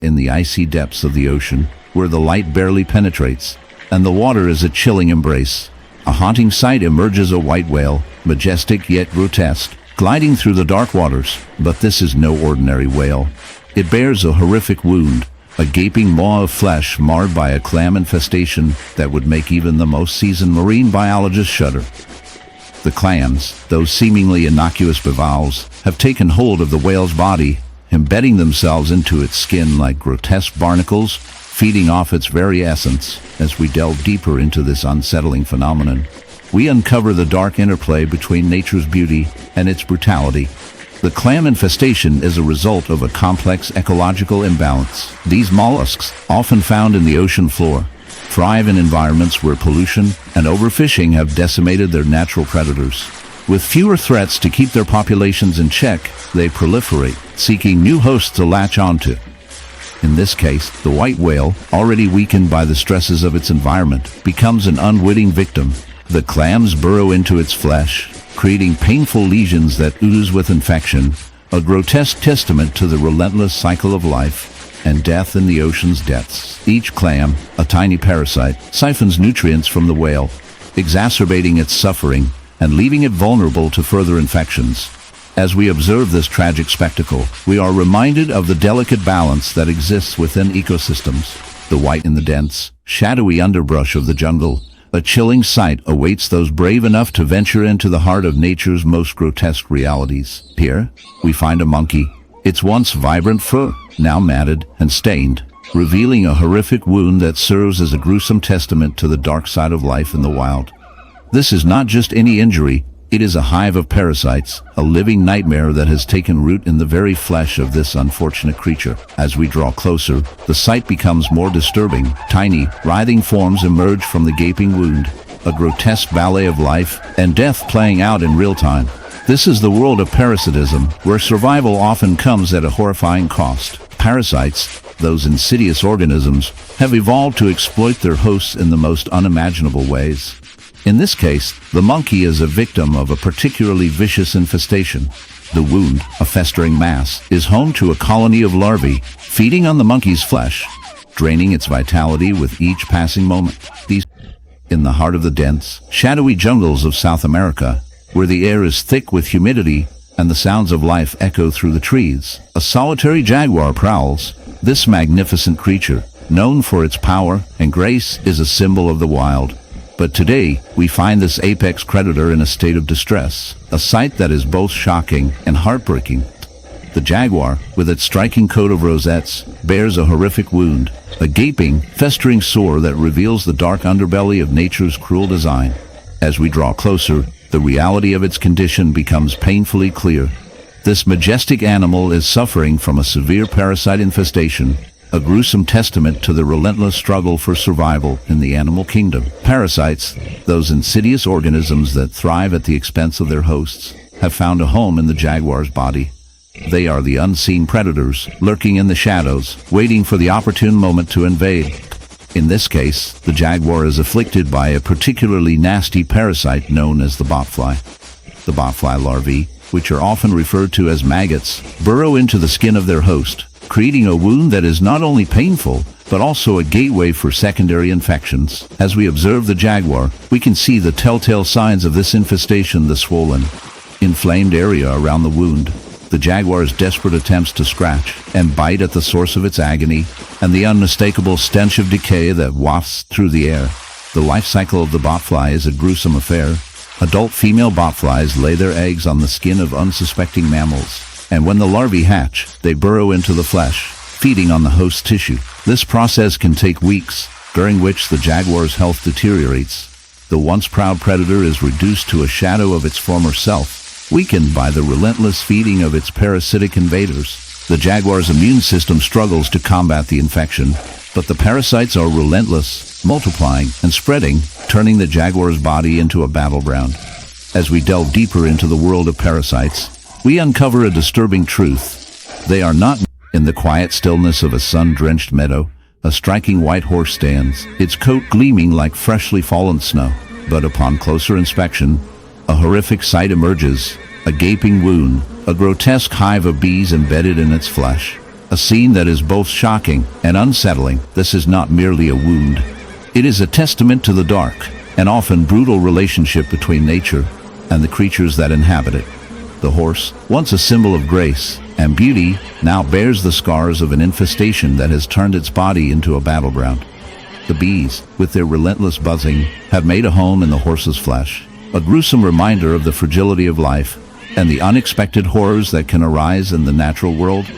in the icy depths of the ocean, where the light barely penetrates, and the water is a chilling embrace. A haunting sight emerges: a white whale, majestic yet grotesque, gliding through the dark waters. But this is no ordinary whale. It bears a horrific wound, a gaping maw of flesh marred by a clam infestation that would make even the most seasoned marine biologist shudder. The clams, those seemingly innocuous bivalves, have taken hold of the whale's body, embedding themselves into its skin like grotesque barnacles, feeding off its very essence. As we delve deeper into this unsettling phenomenon, we uncover the dark interplay between nature's beauty and its brutality. The clam infestation is a result of a complex ecological imbalance. These mollusks, often found in the ocean floor, thrive in environments where pollution and overfishing have decimated their natural predators. With fewer threats to keep their populations in check, they proliferate, seeking new hosts to latch onto. In this case, the white whale, already weakened by the stresses of its environment, becomes an unwitting victim. The clams burrow into its flesh, creating painful lesions that ooze with infection, a grotesque testament to the relentless cycle of life and death in the ocean's depths. Each clam, a tiny parasite, siphons nutrients from the whale, exacerbating its suffering and leaving it vulnerable to further infections. As we observe this tragic spectacle, we are reminded of the delicate balance that exists within ecosystems. The white in the dense, shadowy underbrush of the jungle, a chilling sight awaits those brave enough to venture into the heart of nature's most grotesque realities. Here, we find a monkey, its once vibrant fur now matted and stained, revealing a horrific wound that serves as a gruesome testament to the dark side of life in the wild. This is not just any injury, it is a hive of parasites, a living nightmare that has taken root in the very flesh of this unfortunate creature. As we draw closer, the sight becomes more disturbing. Tiny, writhing forms emerge from the gaping wound, a grotesque ballet of life and death playing out in real time. This is the world of parasitism, where survival often comes at a horrifying cost. Parasites, those insidious organisms, have evolved to exploit their hosts in the most unimaginable ways. In this case, the monkey is a victim of a particularly vicious infestation. The wound, a festering mass, is home to a colony of larvae, feeding on the monkey's flesh, draining its vitality with each passing moment. These in the heart of the dense, shadowy jungles of South America, where the air is thick with humidity and the sounds of life echo through the trees, a solitary jaguar prowls. This magnificent creature, known for its power and grace, is a symbol of the wild. But today, we find this apex predator in a state of distress, a sight that is both shocking and heartbreaking. The jaguar, with its striking coat of rosettes, bears a horrific wound, a gaping, festering sore that reveals the dark underbelly of nature's cruel design. As we draw closer, the reality of its condition becomes painfully clear. This majestic animal is suffering from a severe parasite infestation, a gruesome testament to the relentless struggle for survival in the animal kingdom. Parasites, those insidious organisms that thrive at the expense of their hosts, have found a home in the jaguar's body. They are the unseen predators, lurking in the shadows, waiting for the opportune moment to invade. In this case, the jaguar is afflicted by a particularly nasty parasite known as the botfly. The botfly larvae, which are often referred to as maggots, burrow into the skin of their host, creating a wound that is not only painful, but also a gateway for secondary infections. As we observe the jaguar, we can see the telltale signs of this infestation: the swollen, inflamed area around the wound, the jaguar's desperate attempts to scratch and bite at the source of its agony, and the unmistakable stench of decay that wafts through the air. The life cycle of the botfly is a gruesome affair. Adult female botflies lay their eggs on the skin of unsuspecting mammals, and when the larvae hatch, they burrow into the flesh, feeding on the host tissue. This process can take weeks, during which the jaguar's health deteriorates. The once proud predator is reduced to a shadow of its former self, weakened by the relentless feeding of its parasitic invaders. The jaguar's immune system struggles to combat the infection, but the parasites are relentless, multiplying and spreading, turning the jaguar's body into a battleground. As we delve deeper into the world of parasites, we uncover a disturbing truth. They are not. In the quiet stillness of a sun-drenched meadow, a striking white horse stands, its coat gleaming like freshly fallen snow. But upon closer inspection, a horrific sight emerges: a gaping wound, a grotesque hive of bees embedded in its flesh. A scene that is both shocking and unsettling. This is not merely a wound. It is a testament to the dark and often brutal relationship between nature and the creatures that inhabit it. The horse, once a symbol of grace and beauty, now bears the scars of an infestation that has turned its body into a battleground. The bees, with their relentless buzzing, have made a home in the horse's flesh, a gruesome reminder of the fragility of life and the unexpected horrors that can arise in the natural world.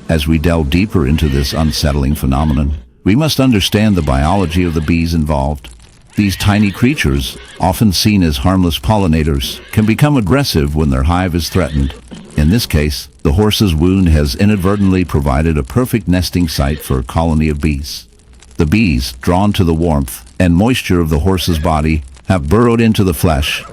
As we delve deeper into this unsettling phenomenon, we must understand the biology of the bees involved. These tiny creatures, often seen as harmless pollinators, can become aggressive when their hive is threatened. In this case, the horse's wound has inadvertently provided a perfect nesting site for a colony of bees. The bees, drawn to the warmth and moisture of the horse's body, have burrowed into the flesh,